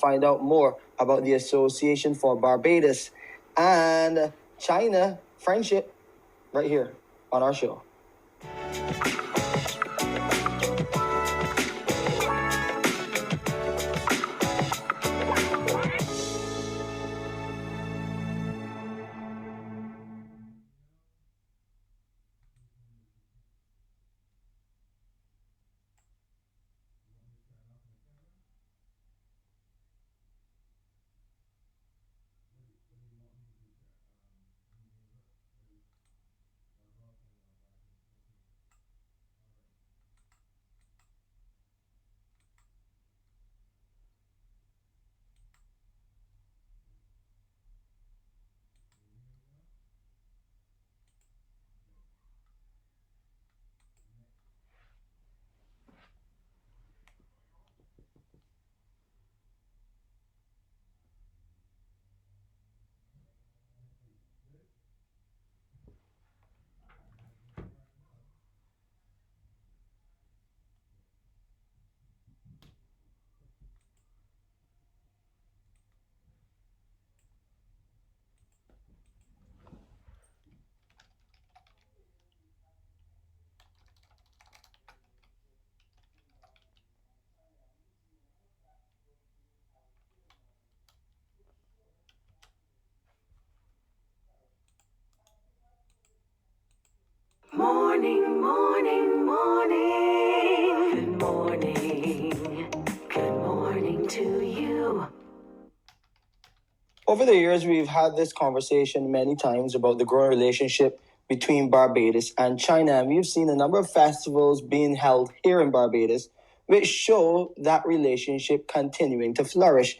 find out more about the Association for Barbados and China friendship right here on our show. Morning, morning, morning. Good morning. Good morning to you. Over the years, we've had this conversation many times about the growing relationship between Barbados and China. And we've seen a number of festivals being held here in Barbados, which show that relationship continuing to flourish.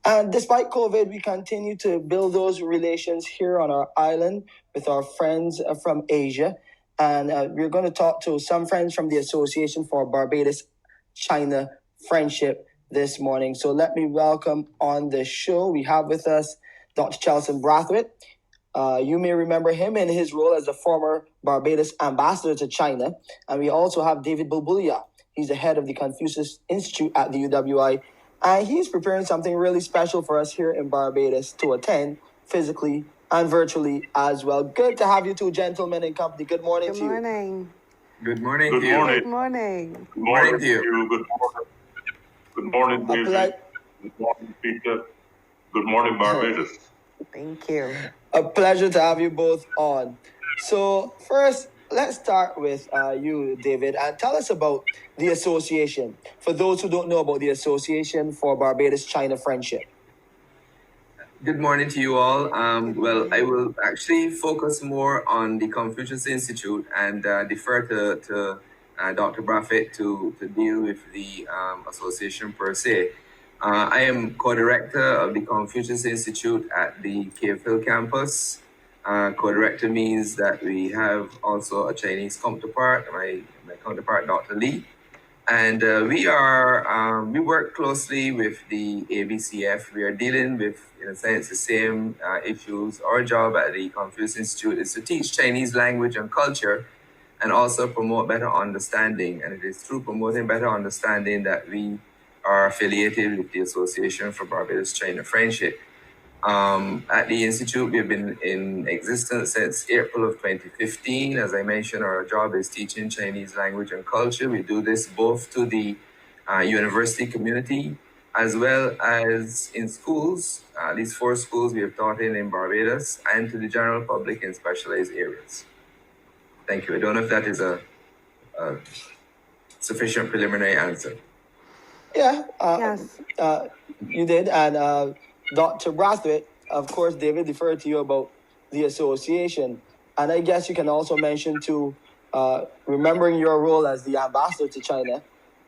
And despite COVID, we continue to build those relations here on our island with our friends from Asia. And we're going to talk to some friends from the Association for Barbados China Friendship this morning. So let me welcome on the show. We have with us Dr. Chelston Braithwaite. You may remember him in his role as the former Barbados ambassador to China. And we also have David Bulbulia. He's the head of the Confucius Institute at the UWI. And he's preparing something really special for us here in Barbados to attend physically and virtually as well. Good to have you two gentlemen in company. Good morning to you. Good morning. Good morning Good to you. morning. Good morning. Good morning to you. you. Good morning. Good morning, David. Good morning, Peter. Good morning, Barbados. Thank you. A pleasure to have you both on. So first, let's start with you, David, and tell us about the association. For those who don't know about the Association for Barbados China Friendship. Good morning to you all. Well, I will actually focus more on the Confucius Institute and defer to Dr. Braithwaite to deal with the association per se. I am co-director of the Confucius Institute at the Cave Hill campus. Co-director means that we have also a Chinese counterpart, my counterpart, Dr. Lee. And we work closely with the ABCF. We are dealing with, in a sense, the same issues. Our job at the Confucius Institute is to teach Chinese language and culture and also promote better understanding. And it is through promoting better understanding that we are affiliated with the Association for Barbados China Friendship. At the Institute, we've been in existence since April of 2015. As I mentioned, our job is teaching Chinese language and culture. We do this both to the university community as well as in schools. These 4 schools we have taught in Barbados, and to the general public in specialized areas. Thank you. I don't know if that is a sufficient preliminary answer. Yeah, Yes. you did. And Dr. Braithwaite, of course, David deferred to you about the association. And I guess you can also mention to remembering your role as the ambassador to China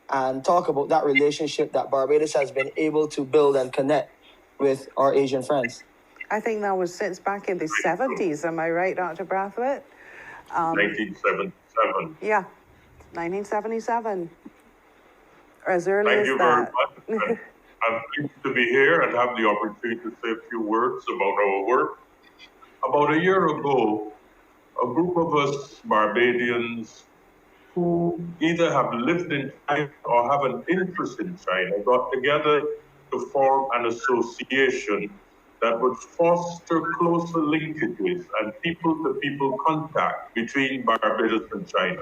and talk about that relationship that Barbados has been able to build and connect with our Asian friends. I think that was since back in the 70s. Am I right, Dr. Braithwaite? 1977. Yeah, 1977. Or as early Thank as you very that. much. I'm pleased to be here and have the opportunity to say a few words about our work. About a year ago, a group of us Barbadians who either have lived in China or have an interest in China got together to form an association that would foster closer linkages and people-to-people contact between Barbados and China.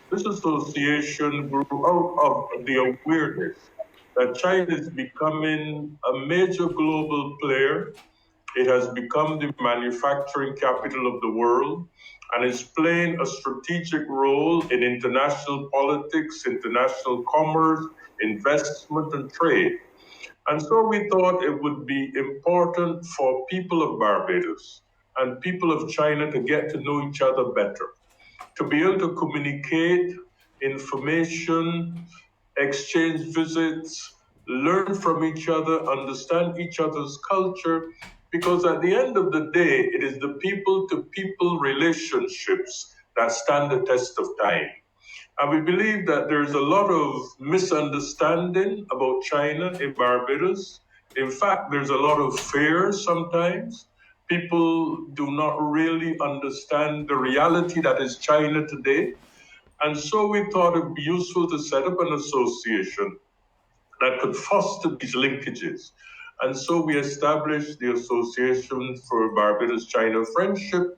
This association grew out of the awareness that China is becoming a major global player. It has become the manufacturing capital of the world and is playing a strategic role in international politics, international commerce, investment, and trade. And so we thought it would be important for people of Barbados and people of China to get to know each other better, to be able to communicate information, exchange visits, learn from each other, understand each other's culture, because at the end of the day, it is the people to people relationships that stand the test of time. And we believe that there's a lot of misunderstanding about China in Barbados. In fact, there's a lot of fear sometimes. People do not really understand the reality that is China today. And so we thought it would be useful to set up an association that could foster these linkages. And so we established the Association for Barbados-China Friendship.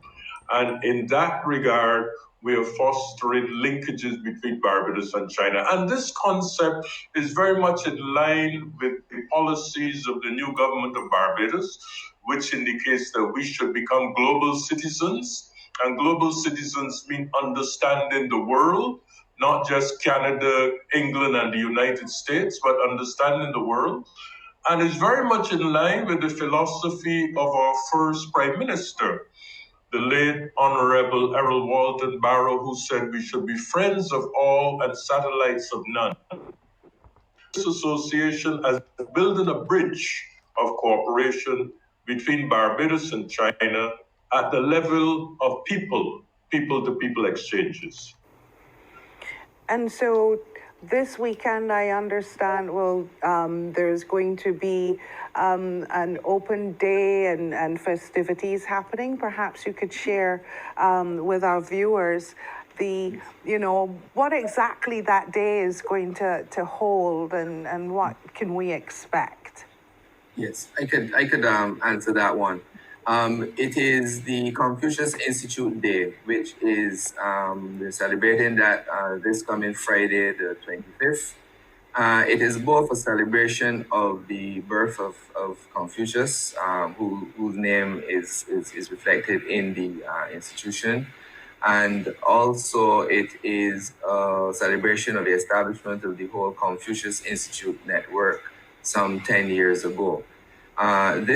And in that regard, we are fostering linkages between Barbados and China. And this concept is very much in line with the policies of the new government of Barbados, which indicates that we should become global citizens. And global citizens mean understanding the world, not just Canada, England, and the United States, but understanding the world. And it's very much in line with the philosophy of our first Prime Minister, the late Honorable Errol Walton Barrow, who said we should be friends of all and satellites of none. This association is building a bridge of cooperation between Barbados and China at the level of people-to-people exchanges. And so this weekend, I understand, there's going to be an open day and festivities happening. Perhaps you could share with our viewers what exactly that day is going to hold and what can we expect? Yes, I could answer that one. It is the Confucius Institute Day, which is we're celebrating that this coming Friday, the 25th. It is both a celebration of the birth of Confucius, whose name is reflected in the institution. And also it is a celebration of the establishment of the whole Confucius Institute network some 10 years ago. It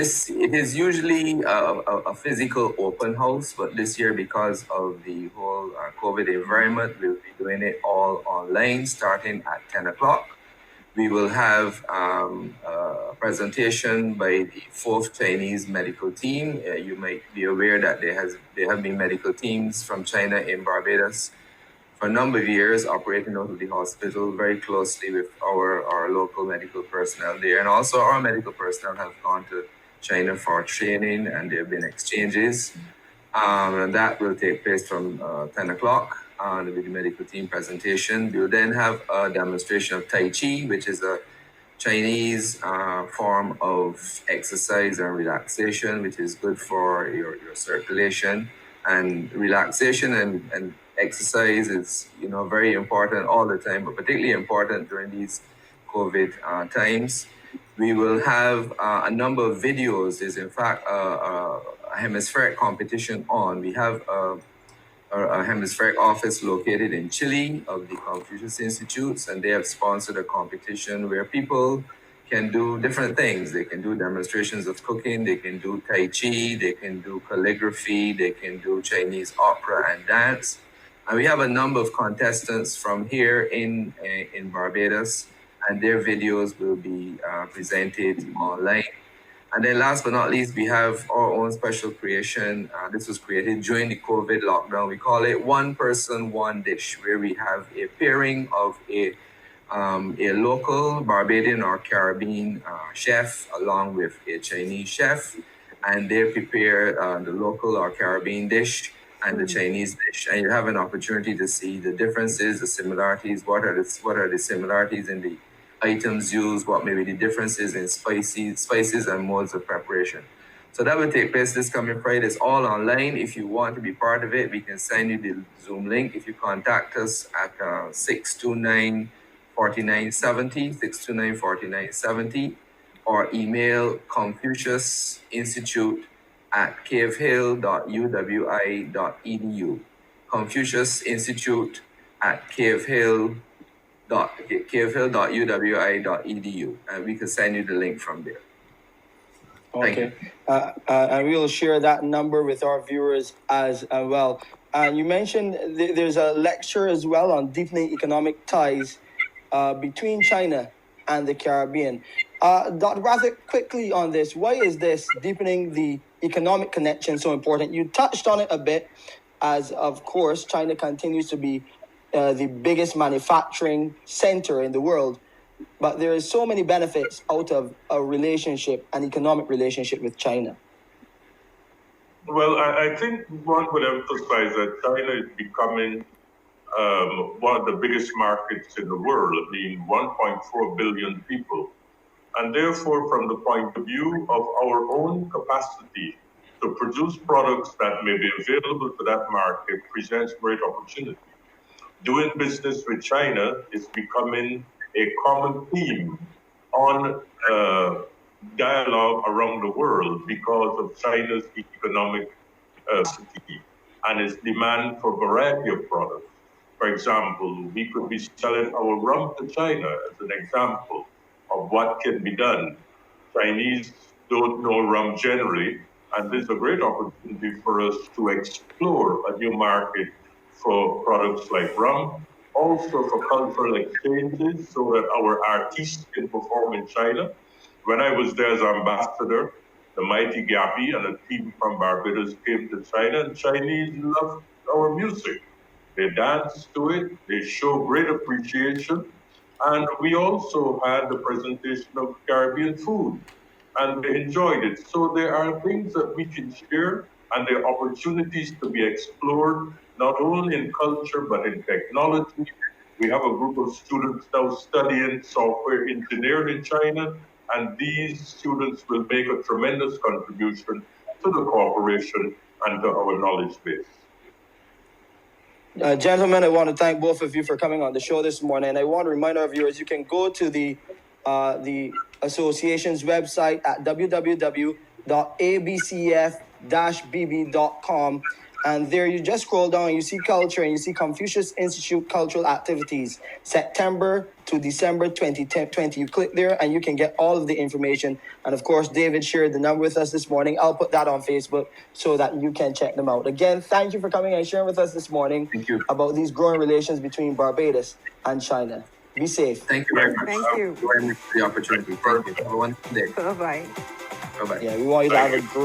is usually a physical open house, but this year, because of the whole COVID environment, we'll be doing it all online starting at 10 o'clock. We will have a presentation by the 4th Chinese medical team. You might be aware that there have been medical teams from China in Barbados for a number of years, operating out of the hospital very closely with our local medical personnel there. And also our medical personnel have gone to China for training, and there have been exchanges. And that will take place from 10 o'clock with the medical team presentation. We'll then have a demonstration of Tai Chi, which is a Chinese form of exercise and relaxation, which is good for your circulation. And relaxation and exercise is, very important all the time, but particularly important during these COVID times. We will have a number of videos. There's in fact a hemispheric competition on. We have a hemispheric office located in Chile of the Confucius Institute, and they have sponsored a competition where people can do different things. They can do demonstrations of cooking, they can do Tai Chi, they can do calligraphy, they can do Chinese opera and dance. And we have a number of contestants from here in Barbados, and their videos will be presented online. And then last but not least, we have our own special creation. This was created during the COVID lockdown. We call it One Person, One Dish, where we have a pairing of a local Barbadian or Caribbean chef along with a Chinese chef, and they prepare the local or Caribbean dish and the Chinese dish. And you have an opportunity to see the differences, the similarities. What are the similarities in the items used, what maybe the differences in spices and modes of preparation. So that will take place this coming Friday. It's all online. If you want to be part of it, we can send you the Zoom link. If you contact us at 629-4970, 629-4970, or email Confucius Institute at cavehill.uwi.edu. Confucius Institute at cavehill.uwi.edu, and we can send you the link from there. Okay. And we'll share that number with our viewers as well. And you mentioned there's a lecture as well on deepening economic ties between China and the Caribbean. Dr. Braithwaite, quickly on this, why is this deepening the economic connection so important? You touched on it a bit, as of course China continues to be the biggest manufacturing center in the world. But there is so many benefits out of a relationship, an economic relationship with China. Well, I think one would emphasize that China is becoming one of the biggest markets in the world, being 1.4 billion people. And therefore, from the point of view of our own capacity to produce products that may be available to that market presents great opportunity. Doing business with China is becoming a common theme on dialogue around the world because of China's economic capacity and its demand for a variety of products. For example, we could be selling our rum to China as an example of what can be done. Chinese don't know rum generally, and there's a great opportunity for us to explore a new market for products like rum, also for cultural exchanges so that our artists can perform in China. When I was there as ambassador, the Mighty Gappy and a team from Barbados came to China, and Chinese loved our music. They dance to it, they show great appreciation, and we also had the presentation of Caribbean food, and they enjoyed it. So there are things that we can share, and there are opportunities to be explored, not only in culture, but in technology. We have a group of students now studying software engineering in China, and these students will make a tremendous contribution to the cooperation and to our knowledge base. Gentlemen, I want to thank both of you for coming on the show this morning. I want to remind our viewers you can go to the association's website at www.abcf-bb.com, and there you just scroll down, you see culture, and you see Confucius Institute cultural activities, September to December 2020. You click there and you can get all of the information. And of course, David shared the number with us this morning. I'll put that on Facebook so that you can check them out. Again, thank you for coming and sharing with us this morning about these growing relations between Barbados and China. Be safe. Thank you very much. Thank you. For the opportunity. Thank you. Have a wonderful day. Bye-bye. Bye-bye. Yeah, we want you to have a great